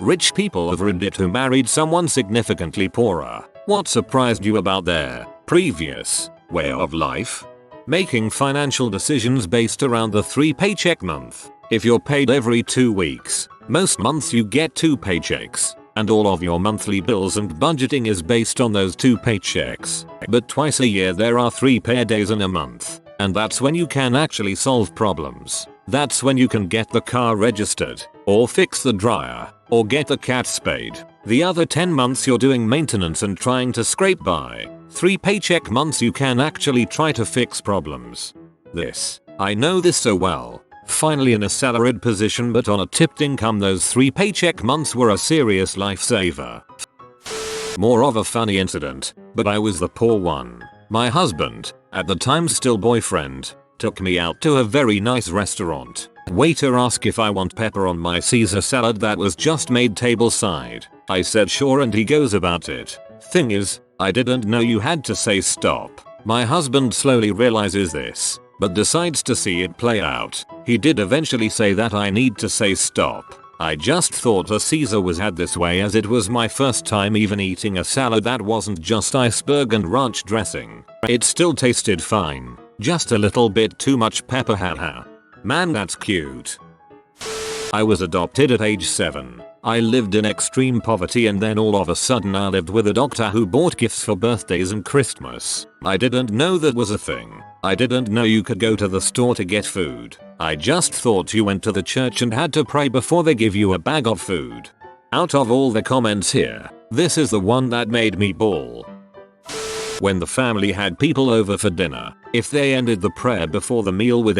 Rich people of Reddit who married someone significantly poorer. What surprised you about their previous way of life? Making financial decisions based around the 3-paycheck month. If you're paid every 2 weeks, most months you get 2 paychecks, and all of your monthly bills and budgeting is based on those 2 paychecks. But twice a year there are 3 pay days in a month, and that's when you can actually solve problems. That's when you can get the car registered, or fix the dryer, or get the cat spayed. The other 10 months you're doing maintenance and trying to scrape by. 3 paycheck months you can actually try to fix problems. I know this so well. Finally in a salaried position but on a tipped income, those 3 paycheck months were a serious lifesaver. More of a funny incident, but I was the poor one. My husband, at the time still boyfriend, took me out to a very nice restaurant. Waiter asked if I want pepper on my Caesar salad that was just made tableside. I said sure and he goes about it. Thing is, I didn't know you had to say stop. My husband slowly realizes this, but decides to see it play out. He did eventually say that I need to say stop. I just thought a Caesar was had this way as it was my first time even eating a salad that wasn't just iceberg and ranch dressing. It still tasted fine, just a little bit too much pepper, haha. Man, that's cute. I was adopted at age 7. I lived in extreme poverty and then all of a sudden I lived with a doctor who bought gifts for birthdays and Christmas. I didn't know that was a thing. I didn't know you could go to the store to get food. I just thought you went to the church and had to pray before they give you a bag of food. Out of all the comments here, this is the one that made me bawl. When the family had people over for dinner, if they ended the prayer before the meal with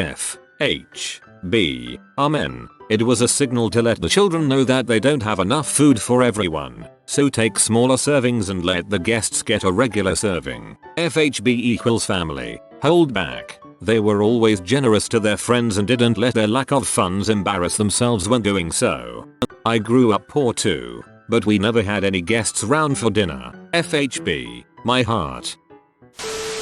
H.B. Amen, it was a signal to let the children know that they don't have enough food for everyone. So take smaller servings and let the guests get a regular serving. FHB equals family. Hold back. They were always generous to their friends and didn't let their lack of funds embarrass themselves when doing so. I grew up poor too, but we never had any guests round for dinner. FHB, my heart.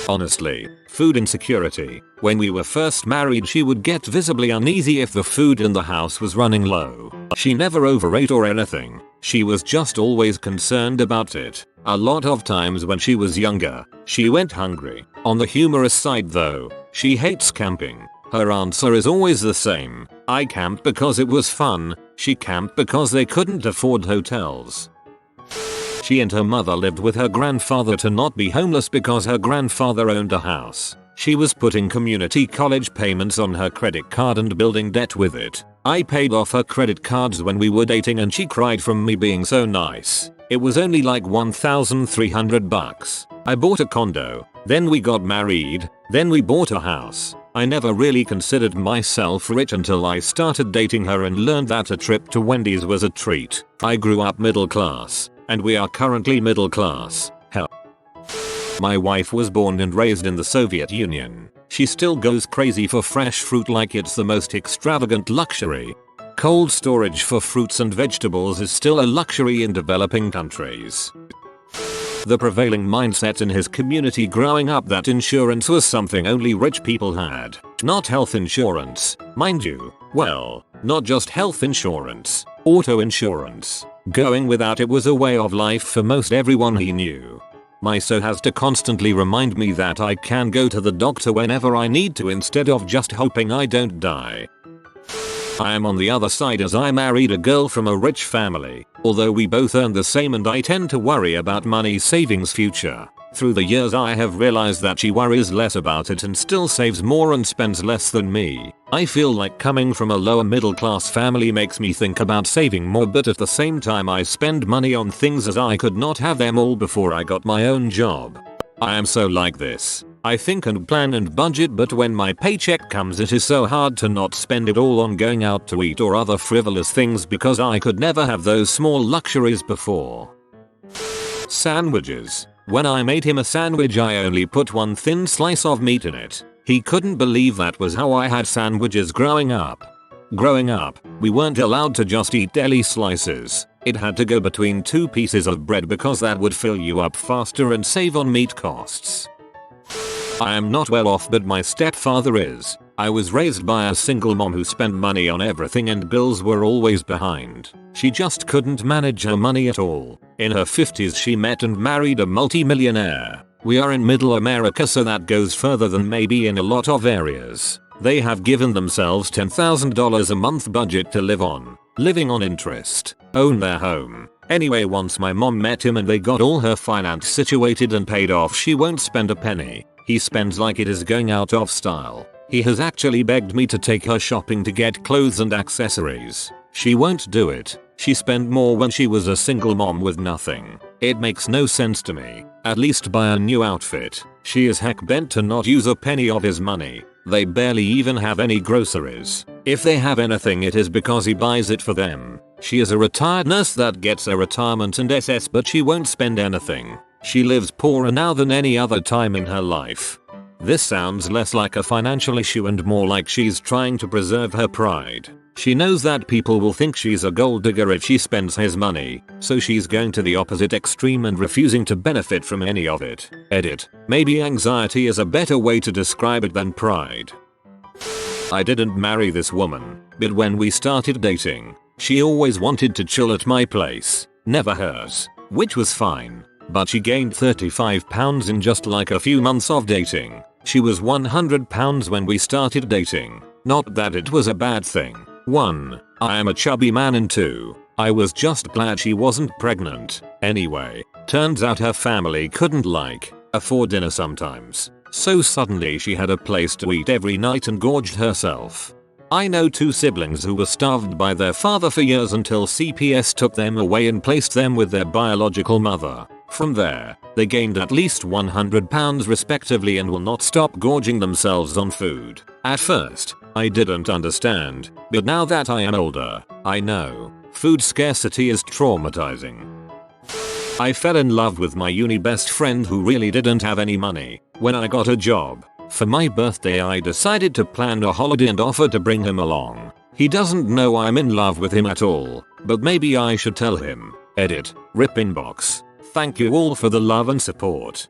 Honestly, food insecurity. When we were first married she would get visibly uneasy if the food in the house was running low. She never overate or anything, she was just always concerned about it. A lot of times when she was younger, she went hungry. On the humorous side though, she hates camping. Her answer is always the same. I camped because it was fun. She camped because they couldn't afford hotels. She and her mother lived with her grandfather to not be homeless because her grandfather owned a house. She was putting community college payments on her credit card and building debt with it. I paid off her credit cards when we were dating and she cried from me being so nice. It was only like $1,300. I bought a condo, then we got married, then we bought a house. I never really considered myself rich until I started dating her and learned that a trip to Wendy's was a treat. I grew up middle class, and we are currently middle class. Hell. My wife was born and raised in the Soviet Union. She still goes crazy for fresh fruit like it's the most extravagant luxury. Cold storage for fruits and vegetables is still a luxury in developing countries. The prevailing mindset in his community growing up that insurance was something only rich people had. Not health insurance, mind you. Well, not just health insurance, auto insurance. Going without it was a way of life for most everyone he knew. My so has to constantly remind me that I can go to the doctor whenever I need to instead of just hoping I don't die. I am on the other side as I married a girl from a rich family, although we both earn the same and I tend to worry about money savings future. Through the years I have realized that she worries less about it and still saves more and spends less than me. I feel like coming from a lower middle class family makes me think about saving more, but at the same time I spend money on things as I could not have them all before I got my own job. I am so like this. I think and plan and budget, but when my paycheck comes it is so hard to not spend it all on going out to eat or other frivolous things because I could never have those small luxuries before. Sandwiches. When I made him a sandwich I only put one thin slice of meat in it. He couldn't believe that was how I had sandwiches growing up. Growing up, we weren't allowed to just eat deli slices. It had to go between 2 pieces of bread because that would fill you up faster and save on meat costs. I am not well off, but my stepfather is. I was raised by a single mom who spent money on everything and bills were always behind. She just couldn't manage her money at all. In her 50s she met and married a multi-millionaire. We are in middle America, so that goes further than maybe in a lot of areas. They have given themselves $10,000 a month budget to live on. Living on interest. Own their home. Anyway, once my mom met him and they got all her finance situated and paid off, she won't spend a penny. He spends like it is going out of style. He has actually begged me to take her shopping to get clothes and accessories. She won't do it. She spent more when she was a single mom with nothing. It makes no sense to me. At least buy a new outfit. She is heck bent to not use a penny of his money. They barely even have any groceries. If they have anything, it is because he buys it for them. She is a retired nurse that gets a retirement and SS, but she won't spend anything. She lives poorer now than any other time in her life. This sounds less like a financial issue and more like she's trying to preserve her pride. She knows that people will think she's a gold digger if she spends his money, so she's going to the opposite extreme and refusing to benefit from any of it. Edit. Maybe anxiety is a better way to describe it than pride. I didn't marry this woman, but when we started dating, she always wanted to chill at my place, never hers, which was fine. But she gained 35 pounds in just like a few months of dating. She was 100 pounds when we started dating. Not that it was a bad thing. 1. I am a chubby man, and 2. I was just glad she wasn't pregnant. Anyway, turns out her family couldn't afford dinner sometimes. So suddenly she had a place to eat every night and gorged herself. I know 2 siblings who were starved by their father for years until CPS took them away and placed them with their biological mother. From there, they gained at least 100 pounds respectively and will not stop gorging themselves on food. At first, I didn't understand, but now that I am older, I know. Food scarcity is traumatizing. I fell in love with my uni best friend who really didn't have any money. When I got a job, for my birthday I decided to plan a holiday and offered to bring him along. He doesn't know I'm in love with him at all, but maybe I should tell him. Edit. Rip inbox. Thank you all for the love and support.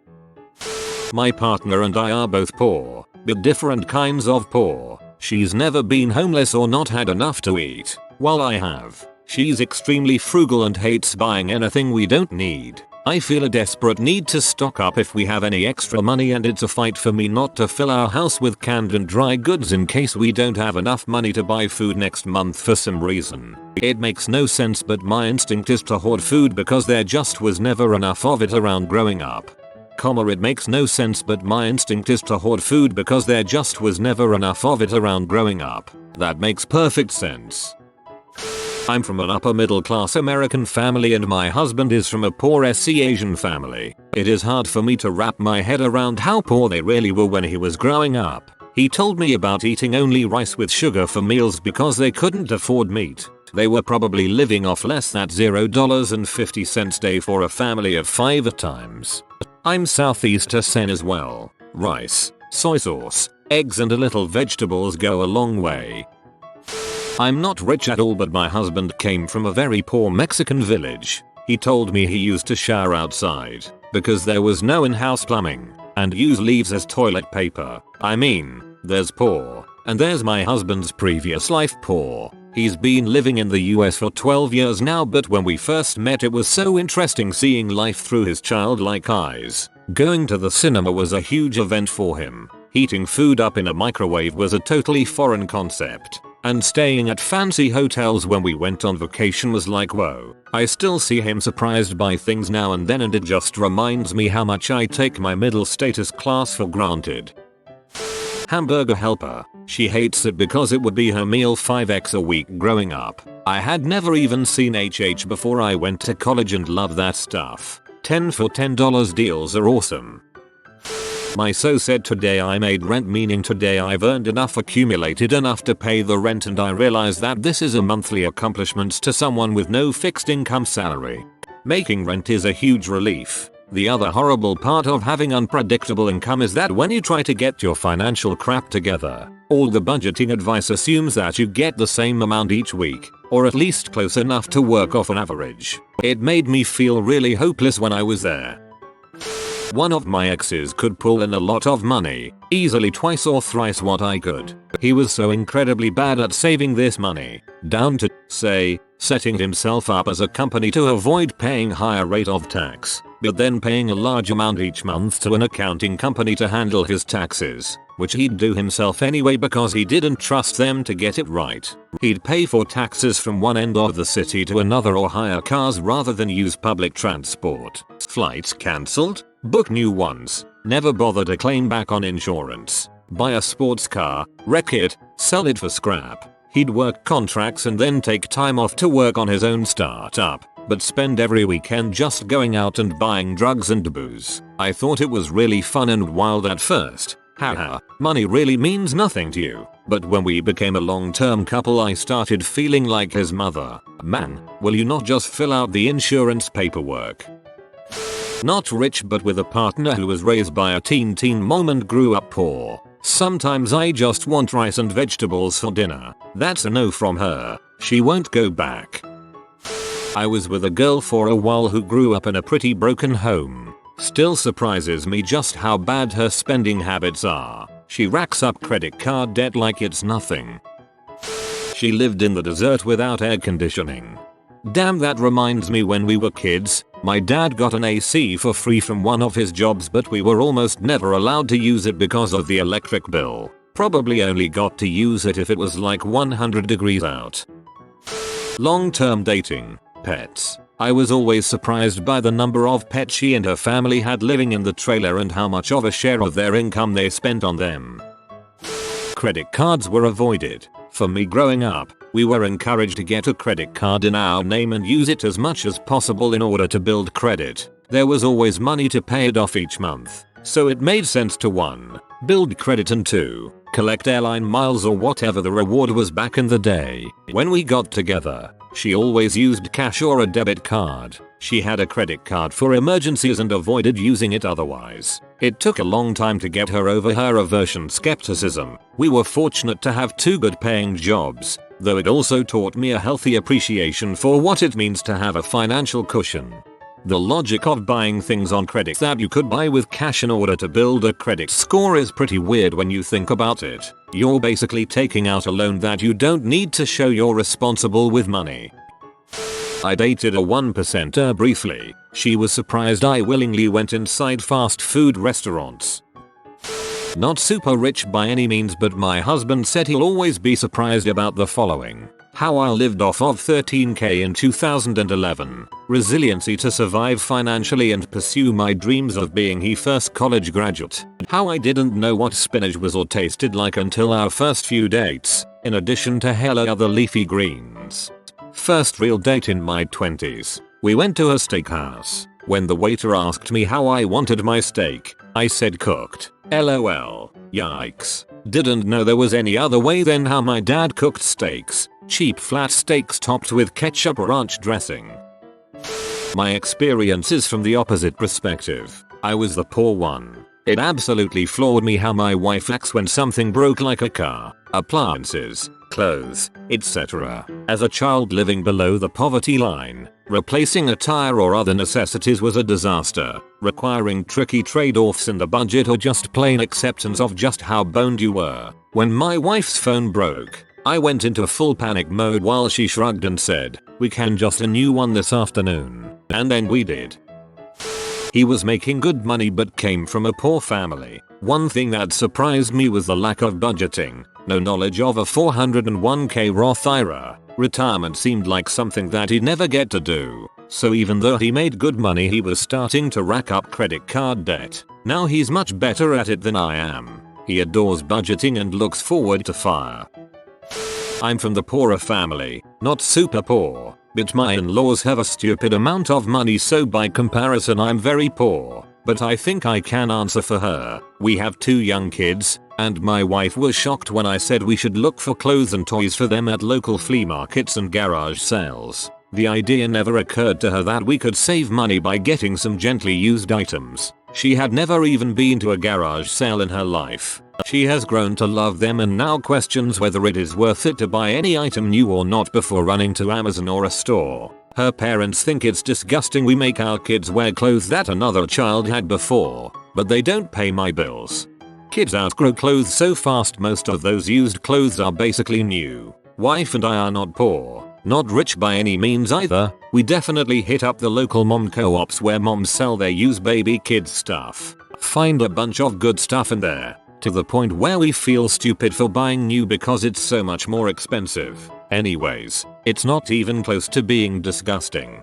My partner and I are both poor, but different kinds of poor. She's never been homeless or not had enough to eat, while I have. She's extremely frugal and hates buying anything we don't need. I feel a desperate need to stock up if we have any extra money, and it's a fight for me not to fill our house with canned and dry goods in case we don't have enough money to buy food next month for some reason. It makes no sense, but my instinct is to hoard food because there just was never enough of it around growing up. It makes no sense, but my instinct is to hoard food because there just was never enough of it around growing up. That makes perfect sense. I'm from an upper middle class American family and my husband is from a poor SC Asian family. It is hard for me to wrap my head around how poor they really were when he was growing up. He told me about eating only rice with sugar for meals because they couldn't afford meat. They were probably living off less than $0.50 day for a family of 5 at times. I'm Southeast Asian as well. Rice, soy sauce, eggs and a little vegetables go a long way. I'm not rich at all, but my husband came from a very poor Mexican village. He told me he used to shower outside because there was no in-house plumbing and use leaves as toilet paper. I mean, there's poor, and there's my husband's previous life poor. He's been living in the US for 12 years now, but when we first met it was so interesting seeing life through his childlike eyes. Going to the cinema was a huge event for him. Heating food up in a microwave was a totally foreign concept. And staying at fancy hotels when we went on vacation was like whoa. I still see him surprised by things now and then, and it just reminds me how much I take my middle status class for granted. Hamburger Helper. She hates it because it would be her meal 5x a week growing up. I had never even seen HH before I went to college and love that stuff. 10 for $10 deals are awesome. My so said today I made rent, meaning today I've earned enough, accumulated enough to pay the rent, and I realize that this is a monthly accomplishment to someone with no fixed income salary. Making rent is a huge relief. The other horrible part of having unpredictable income is that when you try to get your financial crap together, all the budgeting advice assumes that you get the same amount each week, or at least close enough to work off an average. It made me feel really hopeless when I was there. One of my exes could pull in a lot of money, easily twice or thrice what I could. He was so incredibly bad at saving this money, down to, say, setting himself up as a company to avoid paying higher rate of tax, but then paying a large amount each month to an accounting company to handle his taxes, which he'd do himself anyway because he didn't trust them to get it right. He'd pay for taxes from one end of the city to another or hire cars rather than use public transport. Flights cancelled? Book new ones. Never bother to claim back on insurance. Buy a sports car, wreck it, sell it for scrap. He'd work contracts and then take time off to work on his own startup, but spend every weekend just going out and buying drugs and booze. I thought it was really fun and wild at first. Haha, money really means nothing to you. But when we became a long-term couple I started feeling like his mother. Man, will you not just fill out the insurance paperwork? Not rich but with a partner who was raised by a teen mom and grew up poor. Sometimes I just want rice and vegetables for dinner. That's a no from her. She won't go back. I was with a girl for a while who grew up in a pretty broken home. Still surprises me just how bad her spending habits are. She racks up credit card debt like it's nothing. She lived in the desert without air conditioning. Damn, that reminds me, when we were kids, my dad got an AC for free from one of his jobs, but we were almost never allowed to use it because of the electric bill. Probably only got to use it if it was like 100 degrees out. Long-term dating. Pets. I was always surprised by the number of pets she and her family had living in the trailer and how much of a share of their income they spent on them. Credit cards were avoided. For me growing up, we were encouraged to get a credit card in our name and use it as much as possible in order to build credit. There was always money to pay it off each month, so it made sense to 1. Build credit and 2. Collect airline miles or whatever the reward was back in the day. When we got together, she always used cash or a debit card. She had a credit card for emergencies and avoided using it otherwise. It took a long time to get her over her aversion skepticism. We were fortunate to have 2 good paying jobs, though it also taught me a healthy appreciation for what it means to have a financial cushion. The logic of buying things on credit that you could buy with cash in order to build a credit score is pretty weird when you think about it. You're basically taking out a loan that you don't need to show you're responsible with money. I dated a 1%er briefly. She was surprised I willingly went inside fast food restaurants. Not super rich by any means, but my husband said he'll always be surprised about the following. How I lived off of $13k in 2011. Resiliency to survive financially and pursue my dreams of being the first college graduate. How I didn't know what spinach was or tasted like until our first few dates, in addition to hella other leafy greens. First real date in my 20s. We went to a steakhouse. When the waiter asked me how I wanted my steak, I said cooked. LOL. Yikes. Didn't know there was any other way than how my dad cooked steaks. Cheap flat steaks topped with ketchup or ranch dressing. My experience is from the opposite perspective. I was the poor one. It absolutely floored me how my wife acts when something broke, like a car, appliances, clothes, etc. As a child living below the poverty line, replacing a tire or other necessities was a disaster, requiring tricky trade-offs in the budget or just plain acceptance of just how boned you were. When my wife's phone broke, I went into full panic mode while she shrugged and said, "We can just a new one this afternoon." And then we did. He was making good money but came from a poor family. One thing that surprised me was the lack of budgeting. No knowledge of a 401k Roth IRA. Retirement seemed like something that he'd never get to do. So even though he made good money, he was starting to rack up credit card debt. Now he's much better at it than I am. He adores budgeting and looks forward to FIRE. I'm from the poorer family, not super poor, but my in-laws have a stupid amount of money, so by comparison I'm very poor. But I think I can answer for her. We have 2 young kids, and my wife was shocked when I said we should look for clothes and toys for them at local flea markets and garage sales. The idea never occurred to her that we could save money by getting some gently used items. She had never even been to a garage sale in her life. She has grown to love them and now questions whether it is worth it to buy any item new or not before running to Amazon or a store. Her parents think it's disgusting we make our kids wear clothes that another child had before, but they don't pay my bills. Kids outgrow clothes so fast, most of those used clothes are basically new. Wife and I are not poor, not rich by any means either. We definitely hit up the local mom co-ops where moms sell their used baby kids stuff. Find a bunch of good stuff in there, to the point where we feel stupid for buying new because it's so much more expensive. Anyways, it's not even close to being disgusting.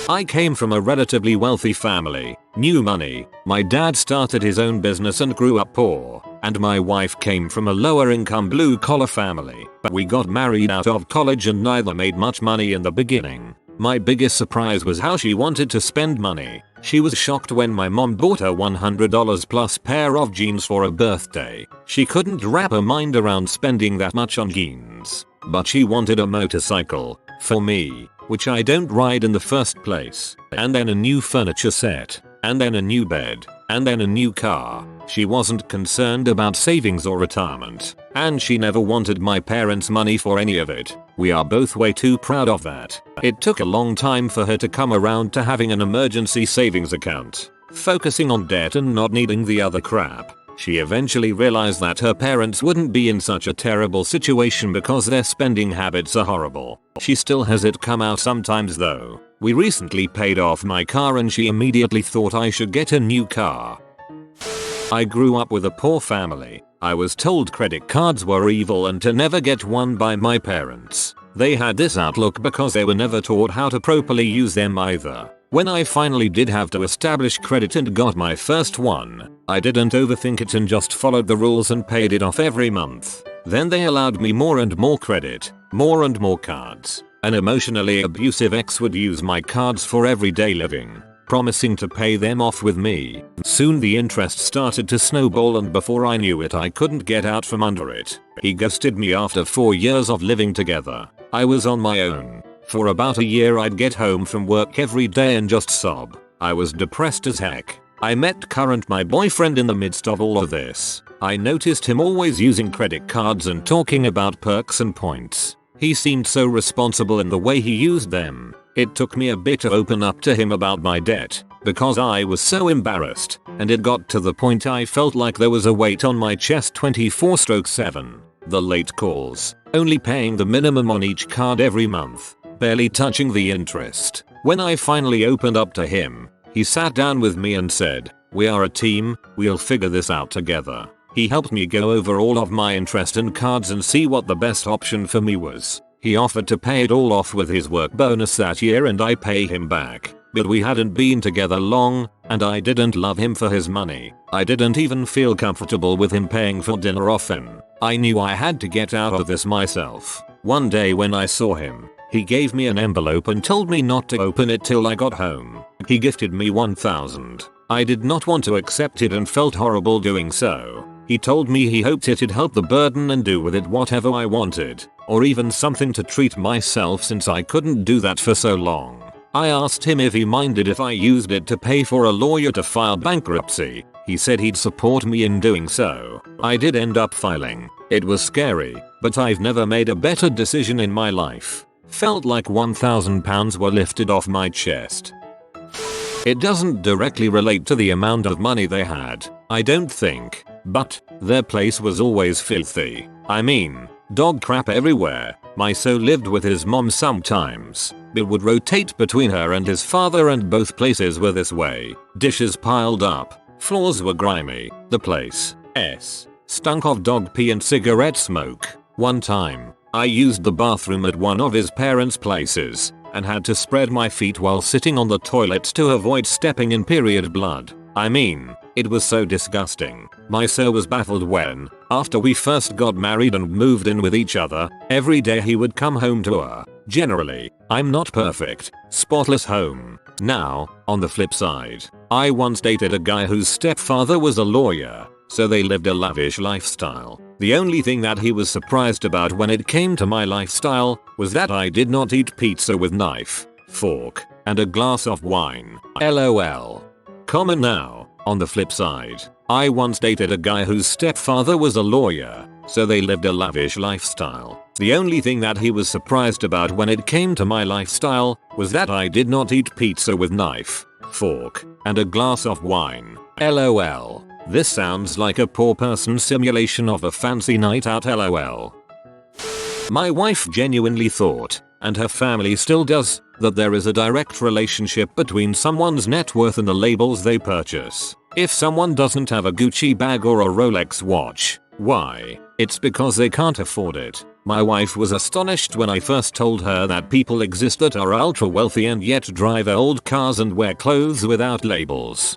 I came from a relatively wealthy family, new money. My dad started his own business and grew up poor, and my wife came from a lower income blue collar family, but we got married out of college and neither made much money in the beginning. My biggest surprise was how she wanted to spend money. She was shocked when my mom bought her $100 plus pair of jeans for a birthday. She couldn't wrap her mind around spending that much on jeans. But she wanted a motorcycle, for me, which I don't ride in the first place, and then a new furniture set, and then a new bed, and then a new car. She wasn't concerned about savings or retirement, and she never wanted my parents' money for any of it. We are both way too proud of that. It took a long time for her to come around to having an emergency savings account, focusing on debt and not needing the other crap. She eventually realized that her parents wouldn't be in such a terrible situation because their spending habits are horrible. She still has it come out sometimes though. We recently paid off my car and she immediately thought I should get a new car. I grew up with a poor family. I was told credit cards were evil and to never get one by my parents. They had this outlook because they were never taught how to properly use them either. When I finally did have to establish credit and got my first one, I didn't overthink it and just followed the rules and paid it off every month. Then they allowed me more and more credit, more and more cards. An emotionally abusive ex would use my cards for everyday living, promising to pay them off with me. Soon the interest started to snowball and before I knew it I couldn't get out from under it. He ghosted me after 4 years of living together. I was on my own. For about a year I'd get home from work every day and just sob. I was depressed as heck. I met current my boyfriend in the midst of all of this. I noticed him always using credit cards and talking about perks and points. He seemed so responsible in the way he used them. It took me a bit to open up to him about my debt, because I was so embarrassed, and it got to the point I felt like there was a weight on my chest 24/7. The late calls, only paying the minimum on each card every month, barely touching the interest. When I finally opened up to him, he sat down with me and said, "We are a team, we'll figure this out together." He helped me go over all of my interest and cards and see what the best option for me was. He offered to pay it all off with his work bonus that year and I pay him back. But we hadn't been together long, and I didn't love him for his money. I didn't even feel comfortable with him paying for dinner often. I knew I had to get out of this myself. One day when I saw him, he gave me an envelope and told me not to open it till I got home. He gifted me $1,000. I did not want to accept it and felt horrible doing so. He told me he hoped it'd help the burden and do with it whatever I wanted, or even something to treat myself since I couldn't do that for so long. I asked him if he minded if I used it to pay for a lawyer to file bankruptcy. He said he'd support me in doing so. I did end up filing. It was scary, but I've never made a better decision in my life. Felt like £1,000 were lifted off my chest. It doesn't directly relate to the amount of money they had, I don't think, but their place was always filthy. I mean, dog crap everywhere. My so lived with his mom sometimes, but would rotate between her and his father and both places were this way. Dishes piled up, floors were grimy, the place stunk of dog pee and cigarette smoke. One time, I used the bathroom at one of his parents' places and had to spread my feet while sitting on the toilet to avoid stepping in period blood. I mean, it was so disgusting. My sir was baffled when, after we first got married and moved in with each other, every day he would come home to a, generally, I'm not perfect, spotless home. Now, on the flip side, I once dated a guy whose stepfather was a lawyer, so they lived a lavish lifestyle. The only thing that he was surprised about when it came to my lifestyle was that I did not eat pizza with knife, fork, and a glass of wine. LOL. common now. On the flip side, I once dated a guy whose stepfather was a lawyer, so they lived a lavish lifestyle. The only thing that he was surprised about when it came to my lifestyle was that I did not eat pizza with knife, fork, and a glass of wine. LOL. This sounds like a poor person's simulation of a fancy night out. LOL. My wife genuinely thought, and her family still does, that there is a direct relationship between someone's net worth and the labels they purchase. If someone doesn't have a Gucci bag or a Rolex watch, why? It's because they can't afford it. My wife was astonished when I first told her that people exist that are ultra wealthy and yet drive old cars and wear clothes without labels.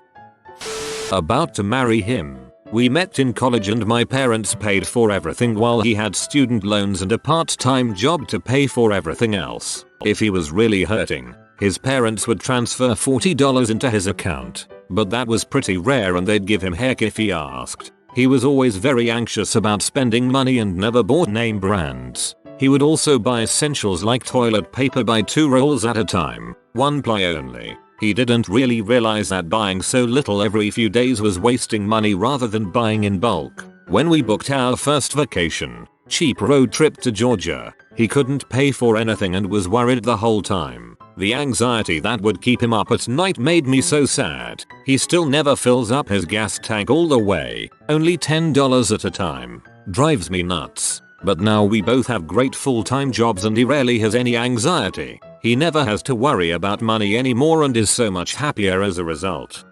About to marry him. We met in college and my parents paid for everything while he had student loans and a part-time job to pay for everything else. If he was really hurting, his parents would transfer $40 into his account, but that was pretty rare and they'd give him heck if he asked. He was always very anxious about spending money and never bought name brands. He would also buy essentials like toilet paper by 2 rolls at a time, 1 ply only. He didn't really realize that buying so little every few days was wasting money rather than buying in bulk. When we booked our first vacation, cheap road trip to Georgia, he couldn't pay for anything and was worried the whole time. The anxiety that would keep him up at night made me so sad. He still never fills up his gas tank all the way, only $10 at a time. Drives me nuts. But now we both have great full-time jobs and he rarely has any anxiety. He never has to worry about money anymore and is so much happier as a result.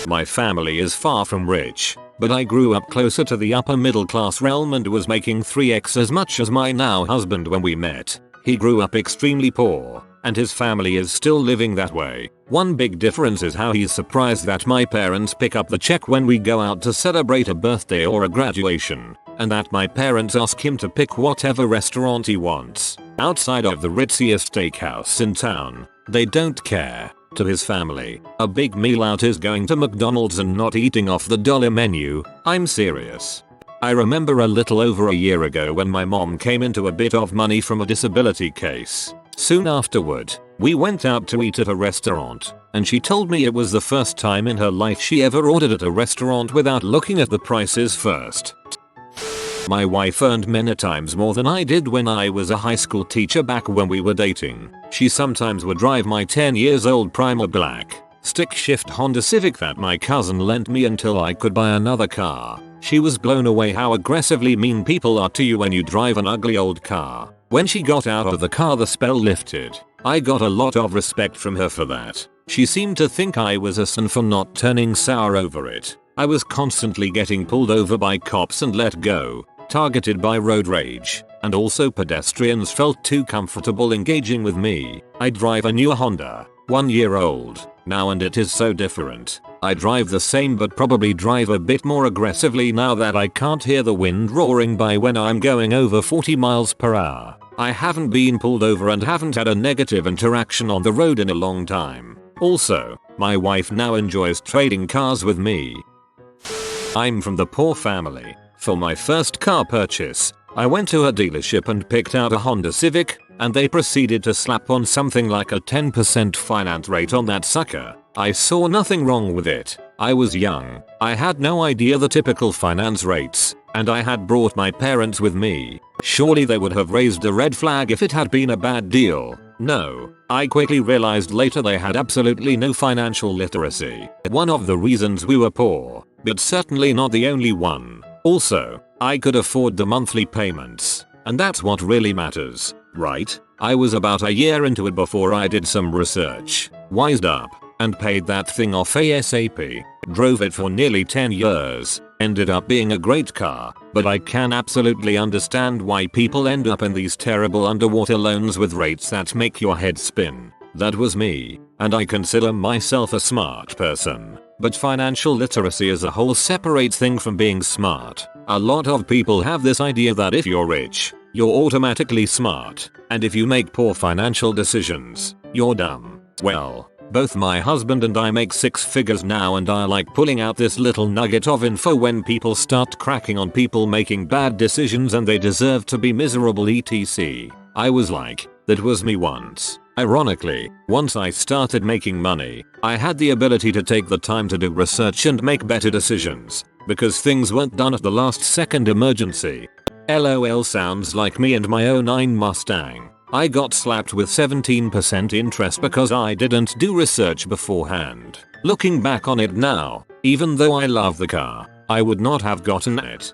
My family is far from rich, but I grew up closer to the upper middle class realm and was making 3x as much as my now husband when we met. He grew up extremely poor, and his family is still living that way. One big difference is how he's surprised that my parents pick up the check when we go out to celebrate a birthday or a graduation, and that my parents ask him to pick whatever restaurant he wants. Outside of the ritziest steakhouse in town, they don't care. To his family, a big meal out is going to McDonald's and not eating off the dollar menu. I'm serious. I remember a little over a year ago when my mom came into a bit of money from a disability case. Soon afterward, we went out to eat at a restaurant, and she told me it was the first time in her life she ever ordered at a restaurant without looking at the prices first. My wife earned many times more than I did when I was a high school teacher back when we were dating. She sometimes would drive my 10 years old Primer black, stick-shift Honda Civic that my cousin lent me until I could buy another car. She was blown away how aggressively mean people are to you when you drive an ugly old car. When she got out of the car the spell lifted. I got a lot of respect from her for that. She seemed to think I was a son for not turning sour over it. I was constantly getting pulled over by cops and let go, targeted by road rage, and also pedestrians felt too comfortable engaging with me. I drive a new Honda, 1 year old, now and it is so different. I drive the same but probably drive a bit more aggressively now that I can't hear the wind roaring by when I'm going over 40 miles per hour. I haven't been pulled over and haven't had a negative interaction on the road in a long time. Also, my wife now enjoys trading cars with me. I'm from the poor family. For my first car purchase, I went to a dealership and picked out a Honda Civic, and they proceeded to slap on something like a 10% finance rate on that sucker. I saw nothing wrong with it. I was young, I had no idea the typical finance rates, and I had brought my parents with me. Surely they would have raised a red flag if it had been a bad deal. No, I quickly realized later they had absolutely no financial literacy. One of the reasons we were poor, but certainly not the only one. Also, I could afford the monthly payments, and that's what really matters, right? I was about a year into it before I did some research, wised up, and paid that thing off ASAP. Drove it for nearly 10 years, ended up being a great car, but I can absolutely understand why people end up in these terrible underwater loans with rates that make your head spin. That was me, and I consider myself a smart person. But financial literacy as a whole separates thing from being smart. A lot of people have this idea that if you're rich, you're automatically smart, and if you make poor financial decisions, you're dumb. Well, both my husband and I make 6 figures now and I like pulling out this little nugget of info when people start cracking on people making bad decisions and they deserve to be miserable etc. I was like, that was me once. Ironically, once I started making money, I had the ability to take the time to do research and make better decisions, because things weren't done at the last second emergency. LOL, sounds like me and my '09 Mustang. I got slapped with 17% interest because I didn't do research beforehand. Looking back on it now, even though I love the car, I would not have gotten it.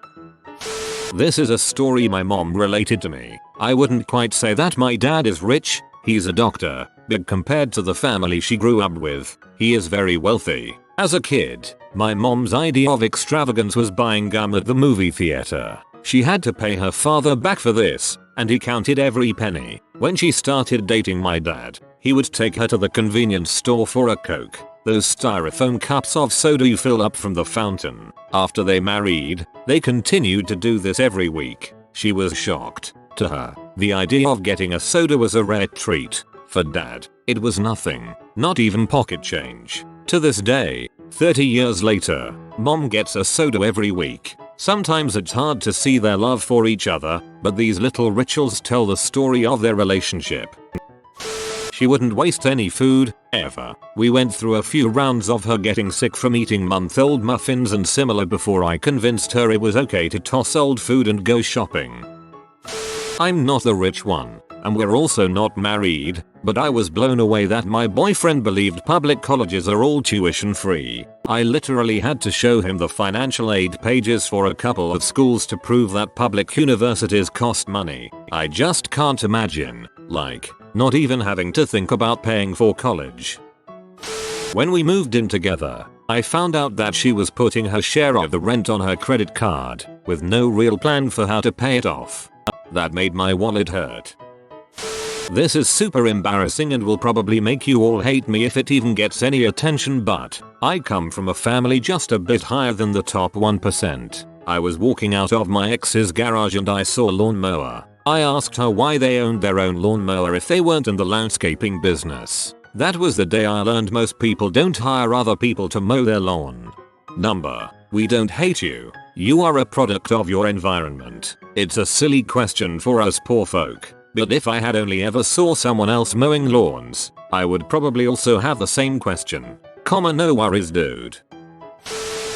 This is a story my mom related to me. I wouldn't quite say that my dad is rich, he's a doctor, but compared to the family she grew up with, he is very wealthy. As a kid, my mom's idea of extravagance was buying gum at the movie theater. She had to pay her father back for this, and he counted every penny. When she started dating my dad, he would take her to the convenience store for a Coke, those styrofoam cups of soda you fill up from the fountain. After they married, they continued to do this every week. She was shocked. To her, the idea of getting a soda was a rare treat. For dad, it was nothing, not even pocket change. To this day, 30 years later, mom gets a soda every week. Sometimes it's hard to see their love for each other, but these little rituals tell the story of their relationship. She wouldn't waste any food, ever. We went through a few rounds of her getting sick from eating month-old muffins and similar before I convinced her it was okay to toss old food and go shopping. I'm not the rich one, and we're also not married, but I was blown away that my boyfriend believed public colleges are all tuition free. I literally had to show him the financial aid pages for a couple of schools to prove that public universities cost money. I just can't imagine, like, not even having to think about paying for college. When we moved in together, I found out that she was putting her share of the rent on her credit card, with no real plan for how to pay it off. That made my wallet hurt. This is super embarrassing and will probably make you all hate me if it even gets any attention, but I come from a family just a bit higher than the top 1%. I was walking out of my ex's garage and I saw a lawnmower. I asked her why they owned their own lawnmower if they weren't in the landscaping business. That was the day I learned most people don't hire other people to mow their lawn. Number, we don't hate you. You are a product of your environment. It's a silly question for us poor folk. But if I had only ever saw someone else mowing lawns, I would probably also have the same question. No worries, dude.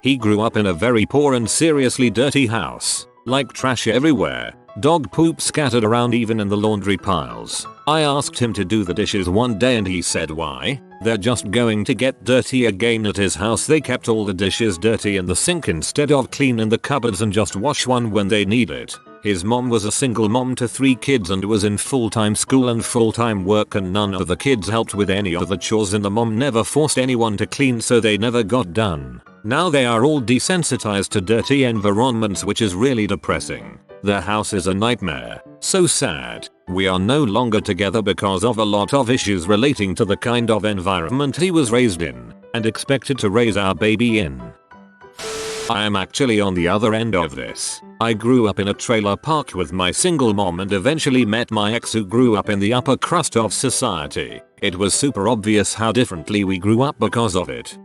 He grew up in a very poor and seriously dirty house. Like trash everywhere. Dog poop scattered around even in the laundry piles. I asked him to do the dishes one day and he said why? They're just going to get dirty again. At his house they kept all the dishes dirty in the sink instead of clean in the cupboards and just wash one when they need it. His mom was a single mom to 3 kids and was in full-time school and full-time work, and none of the kids helped with any of the chores, and the mom never forced anyone to clean, so they never got done. Now they are all desensitized to dirty environments, which is really depressing. Their house is a nightmare. So sad. We are no longer together because of a lot of issues relating to the kind of environment he was raised in and expected to raise our baby in. I am actually on the other end of this. I grew up in a trailer park with my single mom and eventually met my ex who grew up in the upper crust of society. It was super obvious how differently we grew up because of it.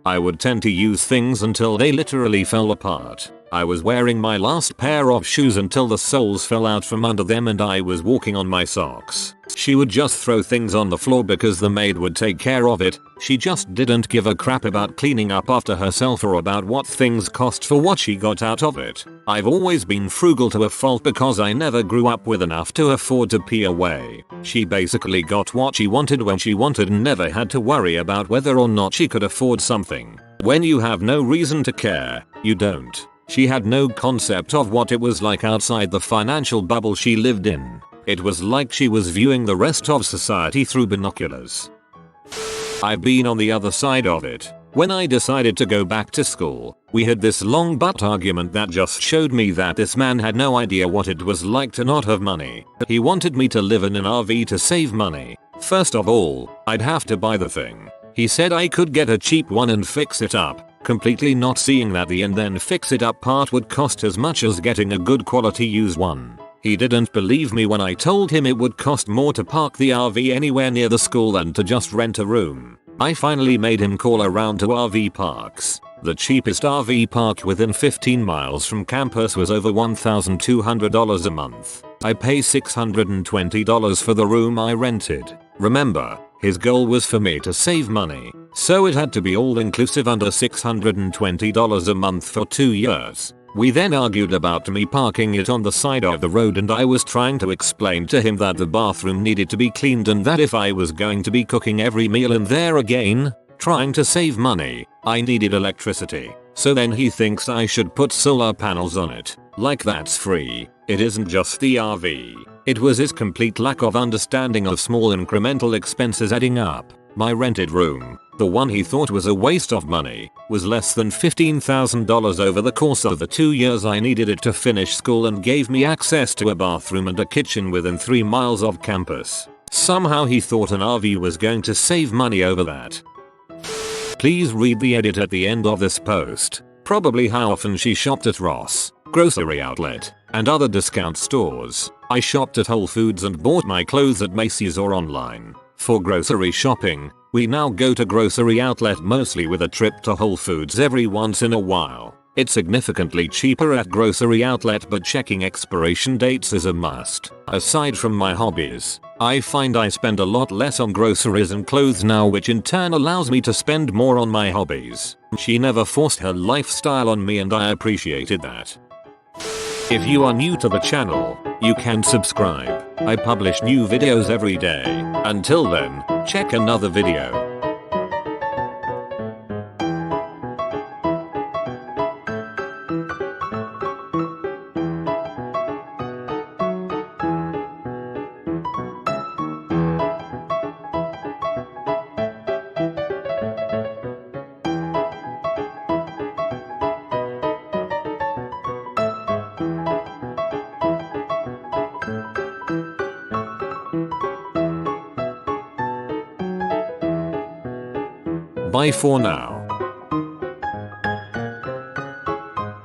I would tend to use things until they literally fell apart. I was wearing my last pair of shoes until the soles fell out from under them and I was walking on my socks. She would just throw things on the floor because the maid would take care of it. She just didn't give a crap about cleaning up after herself or about what things cost for what she got out of it. I've always been frugal to a fault because I never grew up with enough to afford to pee away. She basically got what she wanted when she wanted and never had to worry about whether or not she could afford something. When you have no reason to care, you don't. She had no concept of what it was like outside the financial bubble she lived in. It was like she was viewing the rest of society through binoculars. I've been on the other side of it. When I decided to go back to school, we had this long butt argument that just showed me that this man had no idea what it was like to not have money. He wanted me to live in an RV to save money. First of all, I'd have to buy the thing. He said I could get a cheap one and fix it up, completely not seeing that the and then fix it up part would cost as much as getting a good quality used one. He didn't believe me when I told him it would cost more to park the RV anywhere near the school than to just rent a room. I finally made him call around to RV parks. The cheapest RV park within 15 miles from campus was over $1,200 a month. I pay $620 for the room I rented. Remember, his goal was for me to save money, so it had to be all inclusive under $620 a month for 2 years. We then argued about me parking it on the side of the road, and I was trying to explain to him that the bathroom needed to be cleaned and that if I was going to be cooking every meal in there again, trying to save money, I needed electricity. So then he thinks I should put solar panels on it. Like that's free. It isn't just the RV. It was his complete lack of understanding of small incremental expenses adding up. My rented room, the one he thought was a waste of money, was less than $15,000 over the course of the 2 years I needed it to finish school, and gave me access to a bathroom and a kitchen within 3 miles of campus. Somehow he thought an RV was going to save money over that. Please read the edit at the end of this post. Probably how often she shopped at Ross, grocery outlet, and other discount stores. I shopped at Whole Foods and bought my clothes at Macy's or online. For grocery shopping, we now go to grocery outlet mostly, with a trip to Whole Foods every once in a while. It's significantly cheaper at grocery outlet, but checking expiration dates is a must. Aside from my hobbies, I find I spend a lot less on groceries and clothes now, which in turn allows me to spend more on my hobbies. She never forced her lifestyle on me, and I appreciated that. If you are new to the channel, you can subscribe. I publish new videos every day. Until then, check another video. Bye for now.